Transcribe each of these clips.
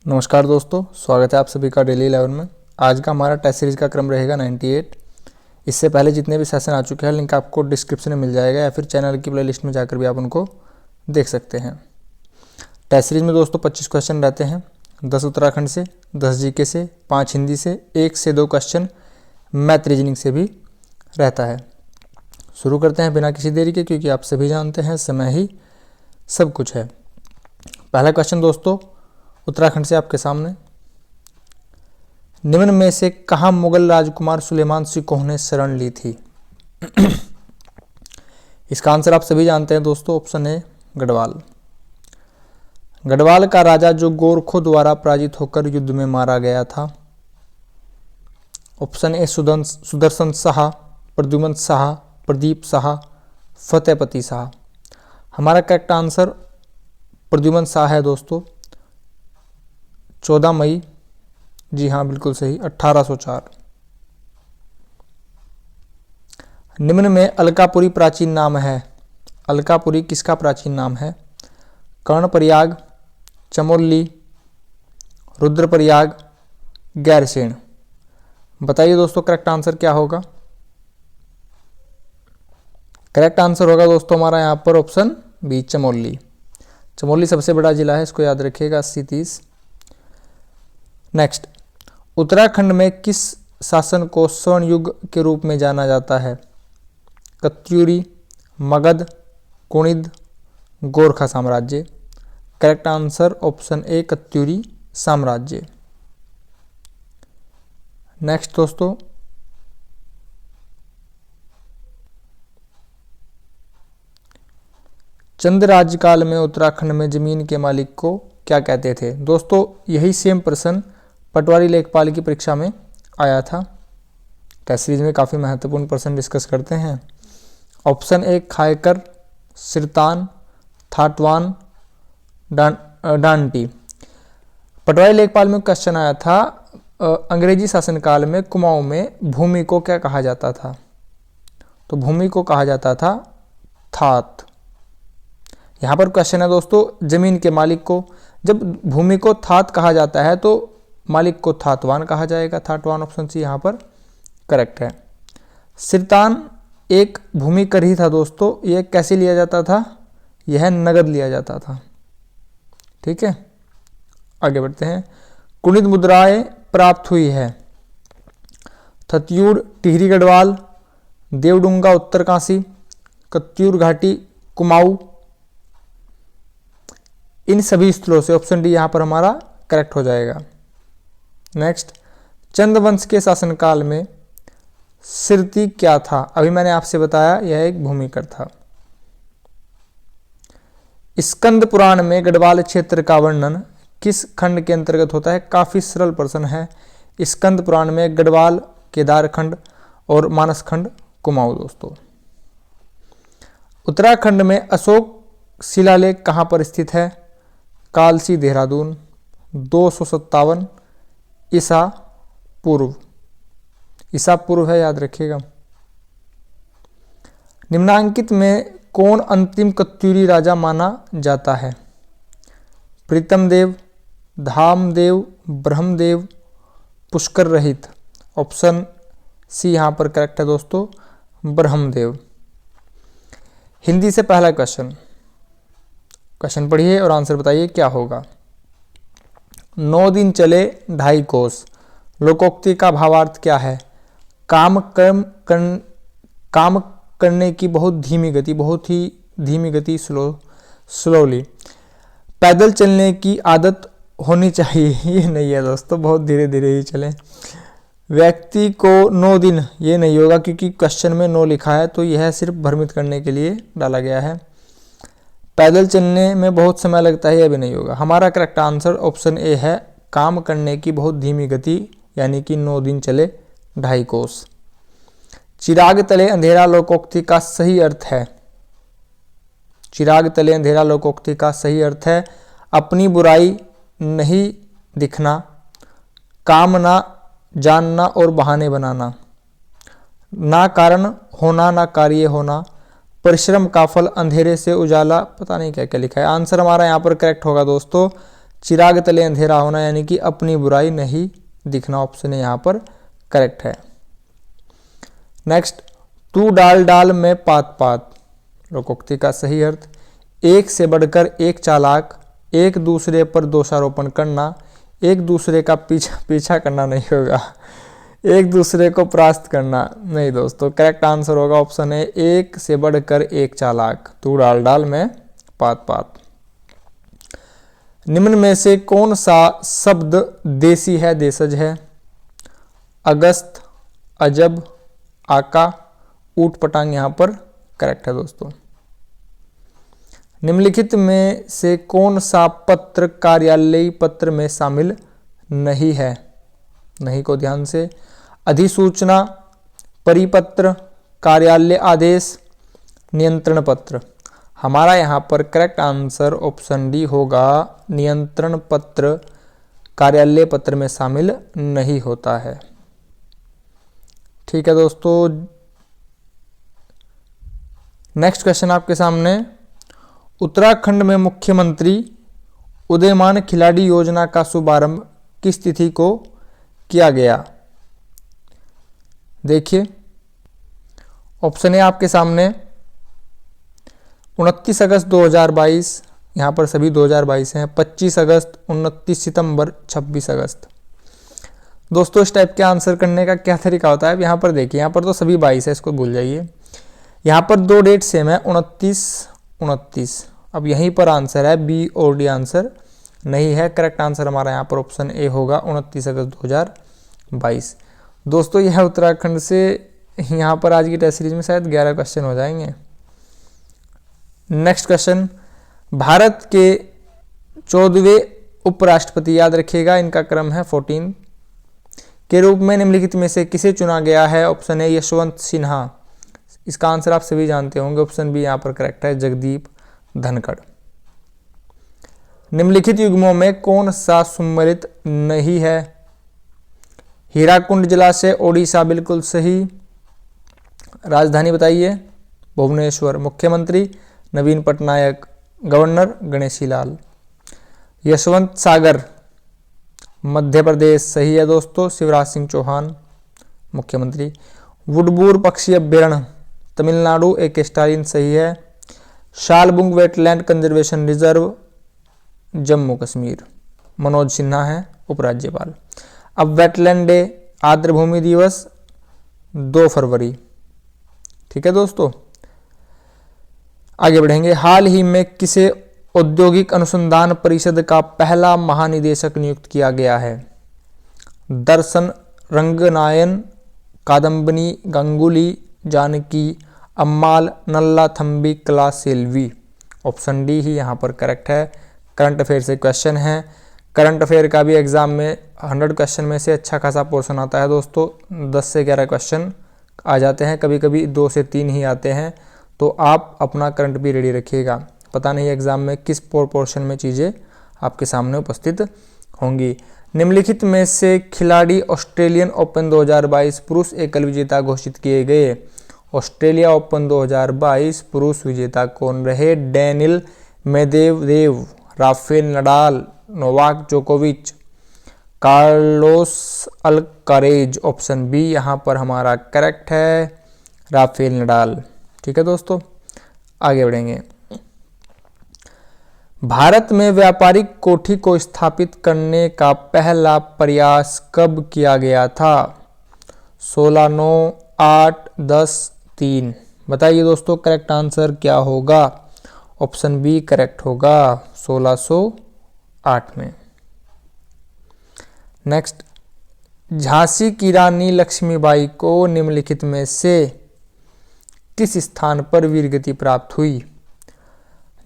नमस्कार दोस्तों, स्वागत है आप सभी का डेली 11 में। आज का हमारा टेस्ट सीरीज़ का क्रम रहेगा 98। इससे पहले जितने भी सेशन आ चुके हैं लिंक आपको डिस्क्रिप्शन में मिल जाएगा या फिर चैनल की प्लेलिस्ट में जाकर भी आप उनको देख सकते हैं। टेस्ट सीरीज में दोस्तों 25 क्वेश्चन रहते हैं, 10 उत्तराखंड से, 10 जीके से, 5 हिंदी से, 1 से 2 क्वेश्चन मैथ रीजनिंग से भी रहता है। शुरू करते हैं बिना किसी देरी के, क्योंकि आप सभी जानते हैं समय ही सब कुछ है। पहला क्वेश्चन दोस्तों उत्तराखंड से आपके सामने, निम्न में से कहाँ मुगल राजकुमार सुलेमान सिकोह ने शरण ली थी? इसका आंसर आप सभी जानते हैं दोस्तों, ऑप्शन ए गढ़वाल। गढ़वाल का राजा जो गोरखों द्वारा पराजित होकर युद्ध में मारा गया था। Option A Sudarshan Shah, Pradyuman Shah, Pradeep Shah, Fatehpati Shah. हमारा करेक्ट आंसर प्रद्युमन शाह है दोस्तों। 14 मई, जी हाँ बिल्कुल सही, 1804। निम्न में अलकापुरी प्राचीन नाम है। अलकापुरी किसका प्राचीन नाम है? कर्णप्रयाग, चमोली, रुद्रप्रयाग, गैरसेन। बताइए दोस्तों करेक्ट आंसर क्या होगा? करेक्ट आंसर होगा दोस्तों हमारा यहाँ पर ऑप्शन बी चमोली। चमोली सबसे बड़ा जिला है, इसको याद रखिएगा, 80-30। नेक्स्ट, उत्तराखंड में किस शासन को स्वर्ण युग के रूप में जाना जाता है? कत्यूरी, मगध, कुणिद, गोरखा साम्राज्य। Correct answer option A Katyuri साम्राज्य। नेक्स्ट दोस्तों, चंद राज्यकाल में उत्तराखंड में जमीन के मालिक को क्या कहते थे? दोस्तों यही सेम प्रश्न पटवारी लेखपाल की परीक्षा में आया था। टेस्ट सीरीज में काफ़ी महत्वपूर्ण प्रश्न डिस्कस करते हैं। ऑप्शन ए खायकर, सिरतान, थाटवान, डांटी। पटवारी लेखपाल में क्वेश्चन आया था अंग्रेजी शासनकाल में कुमाऊं में भूमि को क्या कहा जाता था? तो भूमि को कहा जाता था थात। यहाँ पर क्वेश्चन है दोस्तों जमीन के मालिक को, जब भूमि को थात कहा जाता है तो मालिक को थातवान कहा जाएगा। थाटवान ऑप्शन सी यहाँ पर करेक्ट है। सिरतान एक भूमि कर ही था दोस्तों। यह कैसे लिया जाता था? यह नगद लिया जाता था। ठीक है, आगे बढ़ते हैं। कुणिद मुद्राएं प्राप्त हुई है। थत्यूर टिहरी गढ़वाल, देवडुंगा उत्तरकाशी, कत्यूर घाटी कुमाऊं। इन सभी स्थलों से ऑप्शन डी यहाँ पर हमारा करेक्ट हो जाएगा। नेक्स्ट, चंद्रवंश के शासनकाल में सिरती क्या था? अभी मैंने आपसे बताया यह एक भूमिकर था। स्कंद पुराण में गढ़वाल क्षेत्र का वर्णन किस खंड के अंतर्गत होता है? काफी सरल प्रश्न है। स्कंद पुराण में गढ़वाल, केदारखंड और मानस खंड कुमाऊं दोस्तों। उत्तराखंड में अशोक शिलालेख कहां पर स्थित है? कालसी देहरादून, 257 ईसा पूर्व। ईसा पूर्व है, याद रखिएगा। निम्नांकित में कौन अंतिम कत्यूरी राजा माना जाता है? प्रीतमदेव, धामदेव, ब्रह्मदेव, पुष्कर रहित। ऑप्शन सी यहाँ पर करेक्ट है दोस्तों, ब्रह्मदेव। हिंदी से पहला क्वेश्चन पढ़िए और आंसर बताइए क्या होगा। 9 दिन चले 2.5 कोस। लोकोक्ति का भावार्थ क्या है? काम करने की बहुत ही धीमी गति, स्लोली। पैदल चलने की आदत होनी चाहिए। ये नहीं है दोस्तों, बहुत धीरे धीरे ही चलें। व्यक्ति को 9 दिन, ये नहीं होगा क्योंकि क्वेश्चन में 9 लिखा है, तो यह सिर्फ भ्रमित करने के लिए डाला गया है। पैदल चलने में बहुत समय लगता है, यह भी नहीं होगा। हमारा करेक्ट आंसर ऑप्शन ए है, काम करने की बहुत धीमी गति, यानी कि 9 दिन चले 2.5 कोस। चिराग तले अंधेरा लोकोक्ति का सही अर्थ है। चिराग तले अंधेरा लोकोक्ति का सही अर्थ है अपनी बुराई नहीं दिखना, काम ना जानना और बहाने बनाना, ना कारण होना ना कार्य होना, परिश्रम का फल अंधेरे से उजाला। पता नहीं क्या क्या लिखा है। आंसर हमारा यहाँ पर करेक्ट होगा दोस्तों, चिराग तले अंधेरा होना, यानी कि अपनी बुराई नहीं दिखना, ऑप्शन है यहाँ पर करेक्ट है। नेक्स्ट, तू डाल डाल में पात पात, लोकोक्ति का सही अर्थ, एक से बढ़कर एक चालाक, एक दूसरे पर दोषारोपण करना, एक दूसरे का पीछा करना नहीं होगा, एक दूसरे को परास्त करना नहीं दोस्तों, करेक्ट आंसर होगा ऑप्शन है एक से बढ़कर एक चालाक, तू डाल डाल में पात पात। निम्न में से कौन सा शब्द देसी है, देशज है? अगस्त, अजब, आका, ऊट पटांग यहाँ पर करेक्ट है दोस्तों। निम्नलिखित में से कौन सा पत्र कार्यालयी पत्र में शामिल नहीं है? नहीं को ध्यान से, अधिसूचना, परिपत्र, कार्यालय आदेश, नियंत्रण पत्र। हमारा यहाँ पर करेक्ट आंसर ऑप्शन डी होगा, नियंत्रण पत्र कार्यालय पत्र में शामिल नहीं होता है। ठीक है दोस्तों, नेक्स्ट क्वेश्चन आपके सामने, उत्तराखंड में मुख्यमंत्री उदयमान खिलाड़ी योजना का शुभारंभ किस तिथि को किया गया? देखिए ऑप्शन है आपके सामने, 29 अगस्त 2022, यहाँ पर सभी 2022 हैं, 25 अगस्त, 29 सितंबर, 26 अगस्त। दोस्तों इस टाइप के आंसर करने का क्या तरीका होता है, यहाँ पर देखिए, यहाँ पर तो सभी 22 है, इसको भूल जाइए। यहाँ पर दो डेट सेम है, 29। अब यहीं पर आंसर है, बी और डी आंसर नहीं है। करेक्ट आंसर हमारा यहाँ पर ऑप्शन ए होगा, 29 अगस्त 2022। दोस्तों यह उत्तराखंड से यहाँ पर आज की टेस्ट सीरीज में शायद 11 क्वेश्चन हो जाएंगे। नेक्स्ट क्वेश्चन, भारत के 14वें उपराष्ट्रपति, याद रखिएगा इनका क्रम है 14 के रूप में निम्नलिखित में से किसे चुना गया है? ऑप्शन है यशवंत सिन्हा, इसका आंसर आप सभी जानते होंगे, ऑप्शन बी यहाँ पर करेक्ट है, जगदीप धनखड़। निम्नलिखित युग्मों में कौन सा सम्मिलित नहीं है? हीराकुंड जलाशय, ओडिशा, बिल्कुल सही। राजधानी बताइए, भुवनेश्वर। मुख्यमंत्री नवीन पटनायक, गवर्नर गणेशी लाल। यशवंत सागर, मध्य प्रदेश, सही है दोस्तों, शिवराज सिंह चौहान मुख्यमंत्री। वुडबूर पक्षी अभ्यारण्य, तमिलनाडु, एक स्टालिन, सही है। Shallabugh wetland conservation reserve, Jammu Kashmir, Manoj Sinha है उपराज्यपाल। अब वेटलैंड डे, आर्द्र भूमि दिवस 2 फरवरी। ठीक है दोस्तों, आगे बढ़ेंगे। हाल ही में किसे औद्योगिक अनुसंधान परिषद का पहला महानिदेशक नियुक्त किया गया है? दर्शन रंगनायन, कादम्बनी गांगुली, जानकी अम्माल, नल्ला थम्बी, कला सेल्वी। ऑप्शन डी ही यहाँ पर करेक्ट है। करंट अफेयर से क्वेश्चन है, करंट अफेयर का भी एग्जाम में 100 क्वेश्चन में से अच्छा खासा पोर्शन आता है दोस्तों, 10 से 11 क्वेश्चन आ जाते हैं, कभी कभी 2 से 3 ही आते हैं। तो आप अपना करंट भी रेडी रखिएगा, पता नहीं एग्जाम में किस पोर्शन में चीज़ें आपके सामने उपस्थित होंगी। निम्नलिखित में से खिलाड़ी ऑस्ट्रेलियन ओपन 2022 पुरुष एकल विजेता घोषित किए गए। ऑस्ट्रेलिया ओपन 2022 पुरुष विजेता कौन रहे? Daniil Medvedev, Rafael Nadal, Novak जोकोविच, कार्लोस अल्कारेज। ऑप्शन बी यहाँ पर हमारा करेक्ट है, राफेल नडाल। ठीक है दोस्तों, आगे बढ़ेंगे। भारत में व्यापारिक कोठी को स्थापित करने का पहला प्रयास कब किया गया था? 16/9, 8, 10, 3। बताइए दोस्तों करेक्ट आंसर क्या होगा? ऑप्शन बी करेक्ट होगा, 1608 में। नेक्स्ट, झांसी की रानी लक्ष्मीबाई को निम्नलिखित में से किस स्थान पर वीरगति प्राप्त हुई?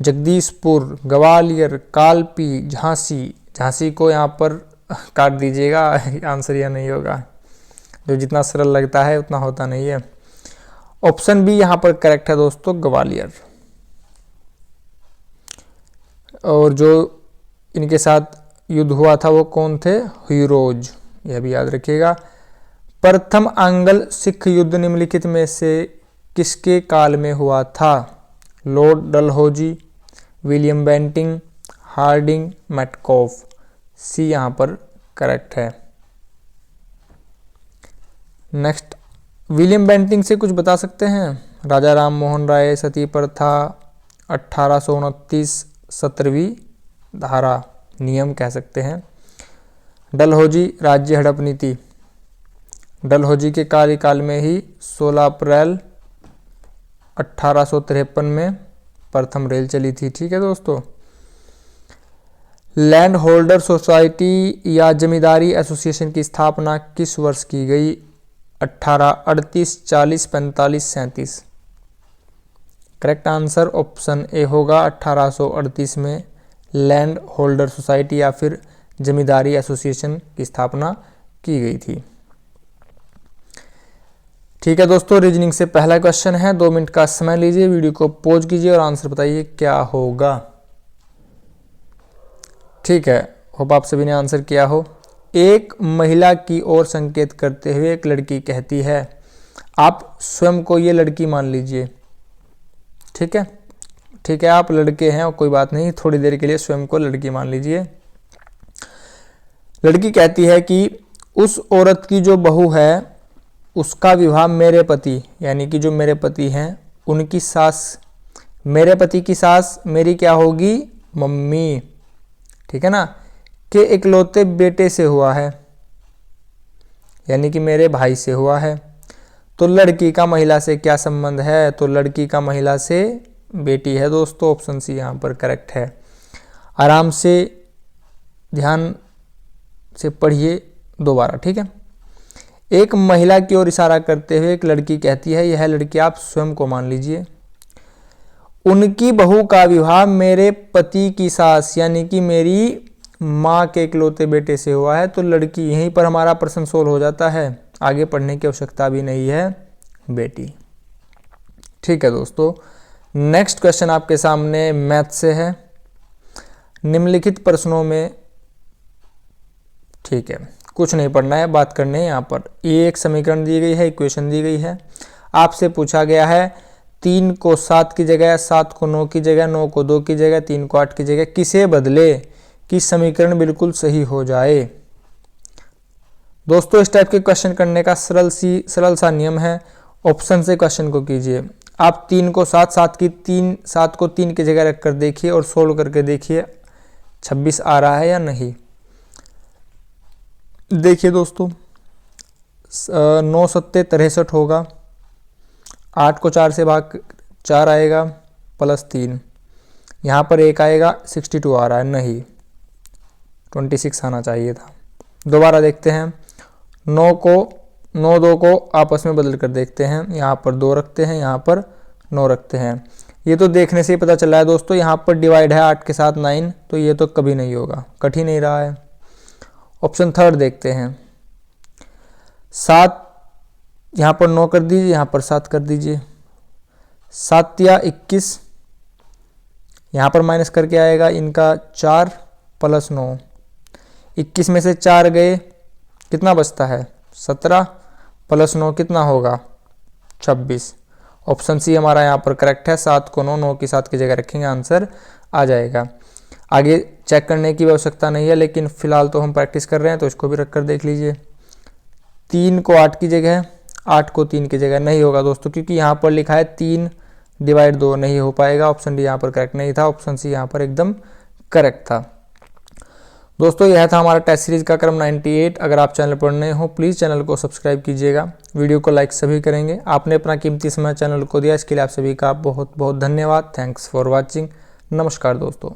जगदीशपुर, ग्वालियर, कालपी, झांसी। झांसी को यहाँ पर काट दीजिएगा, आंसर यह नहीं होगा, जो जितना सरल लगता है उतना होता नहीं है। ऑप्शन बी यहाँ पर करेक्ट है दोस्तों, ग्वालियर। और जो इनके साथ युद्ध हुआ था वो कौन थे? हीरोज, यह भी याद रखिएगा। प्रथम आंग्ल सिख युद्ध निम्नलिखित में से किसके काल में हुआ था? Lord Dalhousie, William Bentinck, Hardinge Metcalfe, C यहाँ पर करेक्ट है। नेक्स्ट, विलियम बेंटिंक से कुछ बता सकते हैं? राजा राम मोहन राय, सती प्रथा, 1829 17वीं धारा, नियम कह सकते हैं। डलहौजी राज्य हड़प नीति, डलहौजी के कार्यकाल में ही 16 अप्रैल 1853 में प्रथम रेल चली थी। ठीक है दोस्तों। लैंड होल्डर सोसाइटी या जमींदारी एसोसिएशन की स्थापना किस वर्ष की गई? 1838, 40, 45, 37। करेक्ट आंसर ऑप्शन ए होगा, 1838 में लैंड होल्डर सोसाइटी या फिर जमींदारी एसोसिएशन की स्थापना की गई थी। ठीक है दोस्तों, रीजनिंग से पहला क्वेश्चन है। 2 मिनट का समय लीजिए, वीडियो को पॉज कीजिए और आंसर बताइए क्या होगा। ठीक है, होप आप सभी ने आंसर किया हो। एक महिला की ओर संकेत करते हुए एक लड़की कहती है, आप स्वयं को ये लड़की मान लीजिए। ठीक है, ठीक है, आप लड़के हैं और कोई बात नहीं, थोड़ी देर के लिए स्वयं को लड़की मान लीजिए। लड़की कहती है कि उस औरत की जो बहू है उसका विवाह मेरे पति, यानी कि जो मेरे पति हैं उनकी सास, मेरे पति की सास मेरी क्या होगी? मम्मी। ठीक है ना, के इकलौते बेटे से हुआ है, यानी कि मेरे भाई से हुआ है। तो लड़की का महिला से क्या संबंध है? तो लड़की का महिला से बेटी है दोस्तों, ऑप्शन सी यहाँ पर करेक्ट है। आराम से ध्यान से पढ़िए दोबारा। ठीक है, एक महिला की ओर इशारा करते हुए एक लड़की कहती है, यह लड़की आप स्वयं को मान लीजिए। उनकी बहू का विवाह मेरे पति की सास यानी कि मेरी माँ के इकलौते बेटे से हुआ है। तो लड़की, यहीं पर हमारा प्रश्न सोल्व हो जाता है, आगे पढ़ने की आवश्यकता भी नहीं है, बेटी। ठीक है दोस्तों, नेक्स्ट क्वेश्चन आपके सामने मैथ से है। निम्नलिखित प्रश्नों में, ठीक है, कुछ नहीं पढ़ना है, बात करने है यहाँ पर। ये एक समीकरण दी गई है, इक्वेशन दी गई है। आपसे पूछा गया है 3 को 7 की जगह, 7 को 9 की जगह, 9 को 2 की जगह, 3 को 8 की जगह किसे बदले कि समीकरण बिल्कुल सही हो जाए। दोस्तों, इस टाइप के क्वेश्चन करने का सरल सा नियम है। ऑप्शन से क्वेश्चन को कीजिए। आप 3 को 7, 7 को 3 की जगह रखकर देखिए और सोल्व करके देखिए 26 आ रहा है या नहीं। देखिए दोस्तों, 9 सत्ते 63 होगा, 8 को 4 से भाग 4 आएगा प्लस 3, यहाँ पर 1 आएगा, 62 आ रहा है, नहीं 26 आना चाहिए था। दोबारा देखते हैं, 9 2 को आपस में बदल कर देखते हैं। यहाँ पर 2 रखते हैं, यहाँ पर 9 रखते हैं। ये तो देखने से ही पता चल रहा है दोस्तों, यहाँ पर डिवाइड है 8 के साथ 9, तो ये तो कभी नहीं होगा, कट ही नहीं रहा है। ऑप्शन थर्ड देखते हैं, 7 यहाँ पर 9 कर दीजिए, यहाँ पर 7 कर दीजिए, 7 या 21, यहाँ पर माइनस करके आएगा इनका 4 प्लस 9, 21 में से 4 गए, कितना बचता है? 17 प्लस 9 कितना होगा? 26। ऑप्शन सी हमारा यहाँ पर करेक्ट है। 7 को 9 की 7 की जगह रखेंगे, आंसर आ जाएगा। आगे चेक करने की आवश्यकता नहीं है, लेकिन फिलहाल तो हम प्रैक्टिस कर रहे हैं, तो इसको भी रख कर देख लीजिए। 3 को 8 की जगह, 8 को 3 की जगह नहीं होगा दोस्तों, क्योंकि यहाँ पर लिखा है 3 डिवाइड 2, नहीं हो पाएगा। ऑप्शन डी यहाँ पर करेक्ट नहीं था, ऑप्शन सी यहाँ पर एकदम करेक्ट था। दोस्तों, यह था हमारा टेस्ट सीरीज का क्रम 98। अगर आप चैनल पर नए हो प्लीज़ चैनल को सब्सक्राइब कीजिएगा, वीडियो को लाइक सभी करेंगे। आपने अपना कीमती समय चैनल को दिया, इसके लिए आप सभी का बहुत बहुत धन्यवाद। Thanks for watching. नमस्कार दोस्तों।